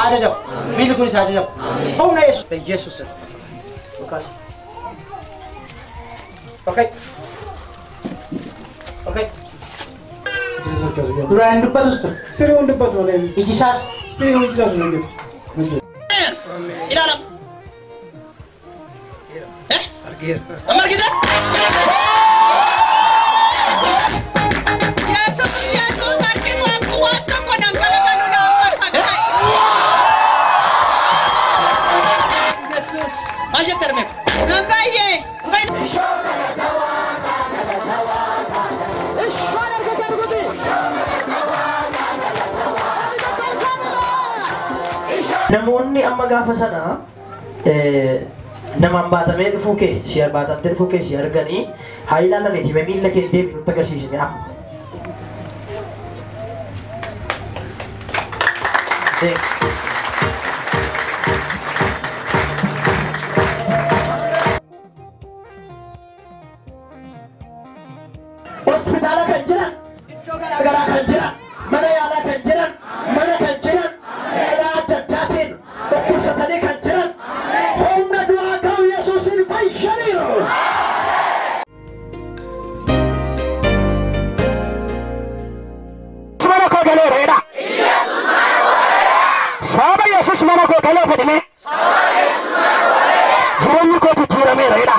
Ajajam. Bili kunis ajajam. Humna Yesus. Yesus. Lukas. Okay. Okay. Duraan dubbatu situ. Sirriin dubbatu malee. Ijisaas. Sirriin dubbatu malee. Ilaalam. Argeera. Amma argita. Yesus arginu aku waktu kodang kalakan udah apa? Yesus. Aja termek. Nambaye. Namoonni amma gaafa sana nama baatame dhufuu kee si baatamte dhufuu kee si arganii haa ilaalame hime miila kee deebi nutti agarsiisne amma. Hospitaala kan jiran, iddoo garaagaraa kan jiran, mana yaalaa kan jiran, mana kan jiran, dhalaa adda addaatiin dhukkubsatanii kan jiran, humna du'aa ga'u Yesuusin fayyaniiru. Mana koo galee reedha. Sababa Yesuus mana koo galee fedhime. Jireenyi koo jijjiiramee reedha.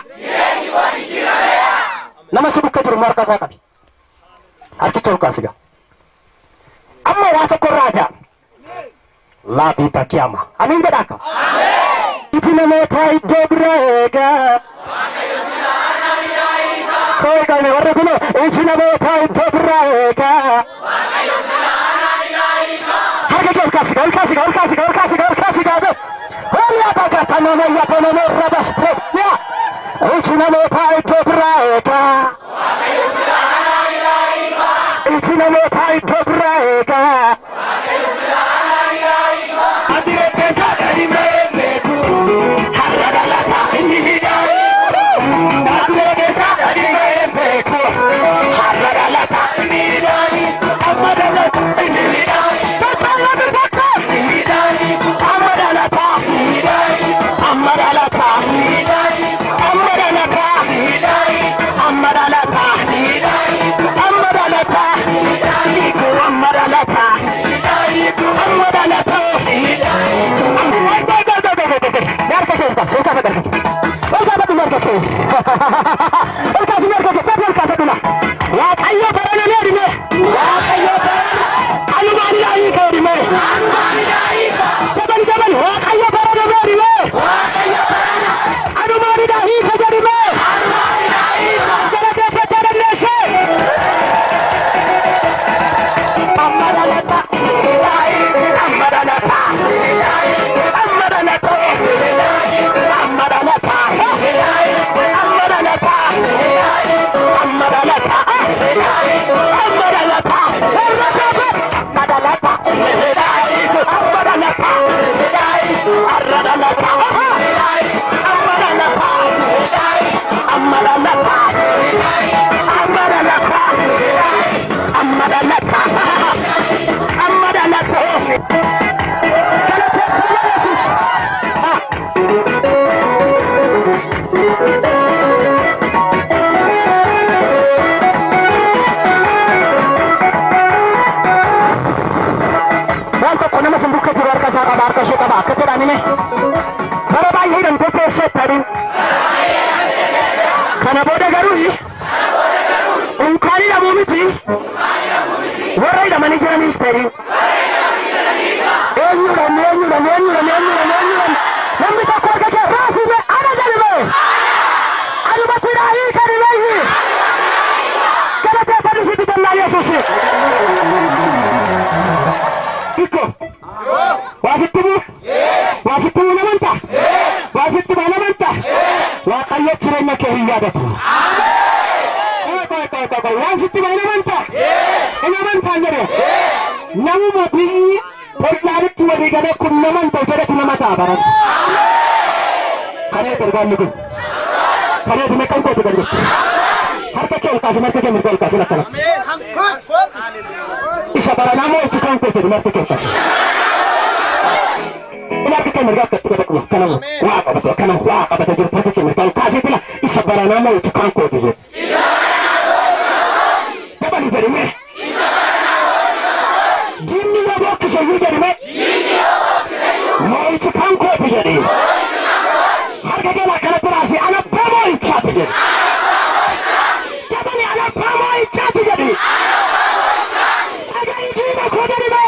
Nama si bukkee jiru harka isaa qabi. Harkicha ol kaasiga. Amma waa tokko irraa jaa. Laabii takkiyaama. Amiin jedhaa akka. Iti namoota iddoo biraa eegaa. Koo eegame warri kunoo iti namoota iddoo biraa eegaa. Harka kee ol kaasiga ol kaasiga ol kaasiga ol kaasiga ol kaasiga. Hooyaa baagata nama irra basbreed. Iti namoota iddoo biraa eegaa. Iti namoota iddoo biraa eegaa. Kana booda garuu unkaanii dhabuu miti warra hidhamanii jiraniif ta'e eenyuudhaan namni tokko harka kee raasise ana jalime anumatti dhaayii kan himeeyyi galateeffadhu sitti kennaa Yesuusi. Ikko waasitti buu namanta waasitti baa namanta Waaqayyo jireenya kee hin yaadatu. Waasitti baa namanta namantaan jedhe namuma biyyi hollaanitti walii galee kun namanta jedhetu nama ta'a baran. Kanee dargaanni kun kanee dhume kan kootu dargeessu. Harka kee ol kaasi marka kee mirga ol kaasi lakkana. Isa baranaa moo itti kan kootu dhume harka kee ol kaasi. harka mirgaa akkatti godhaquma kanamu waaqa basoo kanamu waaqa bata jiru harka kee mirgaa kaasee tila isa baranaa moo itti kaan kooti jedhu dabali jedhime jinni yoo bokkisayyuu jedhime moo itti kaan kooti jedhi harka kee akkanatti raasii anabbaa moo ichaati jedhu dabali anabbaa moo ichaati jedhi agayi diina koo jedhime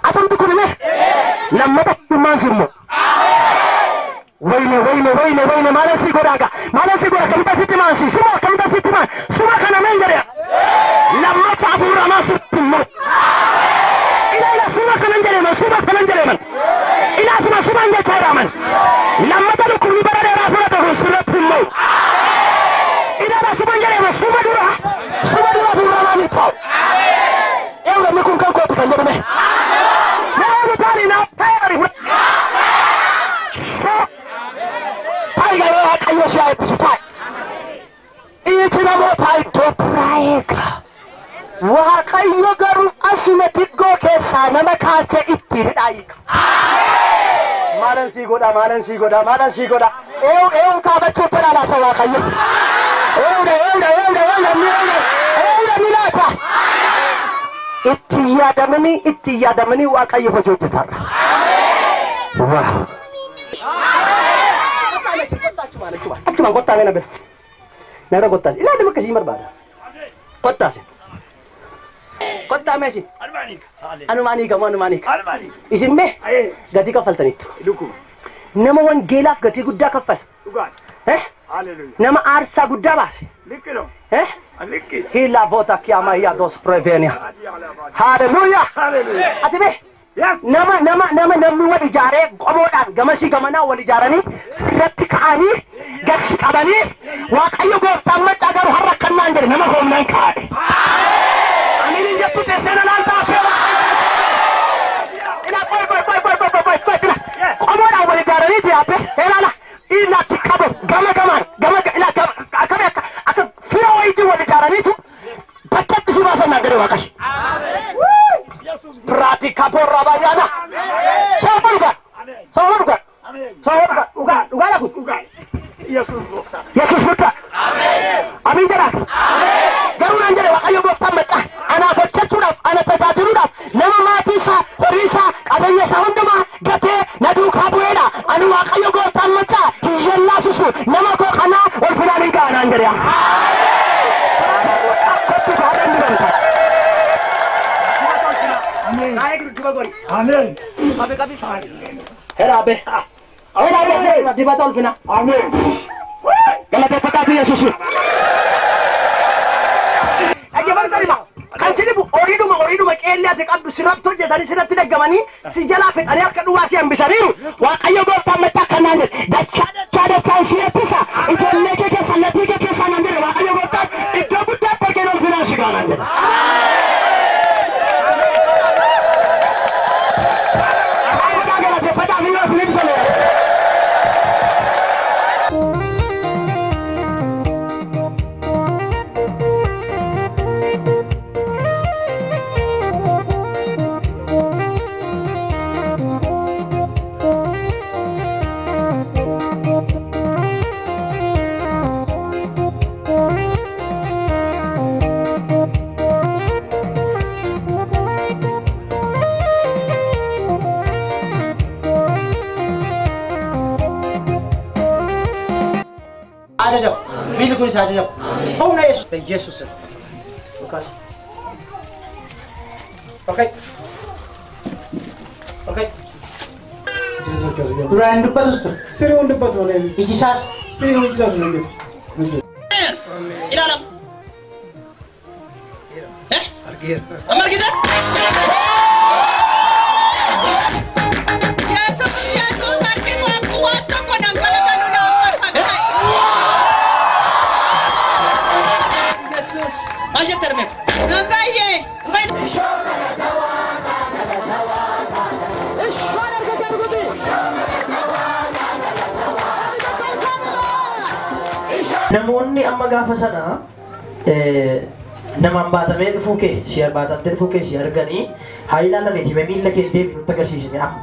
atam dukunme lammata imman firmo wayne malasi godaga kamita sittiman si suma kamita sittiman suma kana men jare lamma fafura ma sittimmo ila suma kana jare man ila suma nje tara man lamma ta ko ni barade rafura to sirapimmo ila suma jare man suma dura dura ma ni pa ewa me kun kan ko kan jare me na tari na tayari ayo siya ipusitay itinamotay dobraeka waaqayyo garuu asuma xiqqoo keessaa nama kaasee itti hidhaayika maalan sii godha eewu kaabachuu fedhaalaata waaqayyo eewda ni laata itti yaadamanii waaqayyo hojii hojjetarra waaw Cuma kota mana ber? Nara kota. Ila ada makasih berbada. Kota sih. Kota Messi. Anu manik. Isim me? Gati kafal tani itu. Nama wan gelaf gati gudda kafal. Nama arsa gudda bas. Hila vota kiama ya dos prevenia. Hallelujah. Ati be? nama wali jare qomoodhaan gamasi gamana wali jaaranii sirratti ka'anii gashi qabanii waaqayyo gooftaan macca garuu har'a kannaan jedhe nama hoomnaan kaa'e amiin jettu teessena naan taatee ila qoy qomoodhaan wali jaaranii tiyaabe ilaala ila tikabo gama ila akka fira wayitii wali jaaraniitu bakkatti si baasan naan jedhe waaqayyo Pratika porra bayana. Siapa bukan? Uga lagu. Yesus bukan. Amin jarak. Garuu naan jedhe waaqayyo gooftaan macca anaaf hojjechuudhaaf ana tajaajiluudhaaf nama maatii isaa horii isaa qabeenya isaa hundumaa gatee na duukaa bu'eedha ani waaqayyo gooftaan macca hiyyellaasisu nama koo kanaa ol finaan hin ka'a naan jedhe. Amen. Kapi. Herabe. Di batol kena. Amen. Kalau terpakai Yesus. Lagi mana tadi mak? Kan sini bu oridu mak elia tekadu sirap tu je dari sini tidak gamani si jalafet ada kedua si yang bisa biru. Wah ayo bawa tamat kanan. Dah cara chance bisa. Itu lagi ke sana tiga ke sana nanti. Wah ayo bawa itu buat terkenal finansi kanan. Miili kun isaa jajabu. Humna Yesuus. Yesuus. Lukaas. Okay. Okay. Duraan dubbatus ture. Sirriiwwan dubbatu malee. Iji isaas. Sirriiwwan dubbatu malee. Ilaalam. Amma argite? Yesuus harki koo waan tokko dhangala'aa naaf fakkaate. Yesuus. Maal jette Ermee? Nan baay'ee. Namoonni amma gaafa sana namaan baatamee dhufuu kee si baatamtee dhufuu kee si arganii haa ilaalame hime miila kee deebi nutti agarsiisne amma.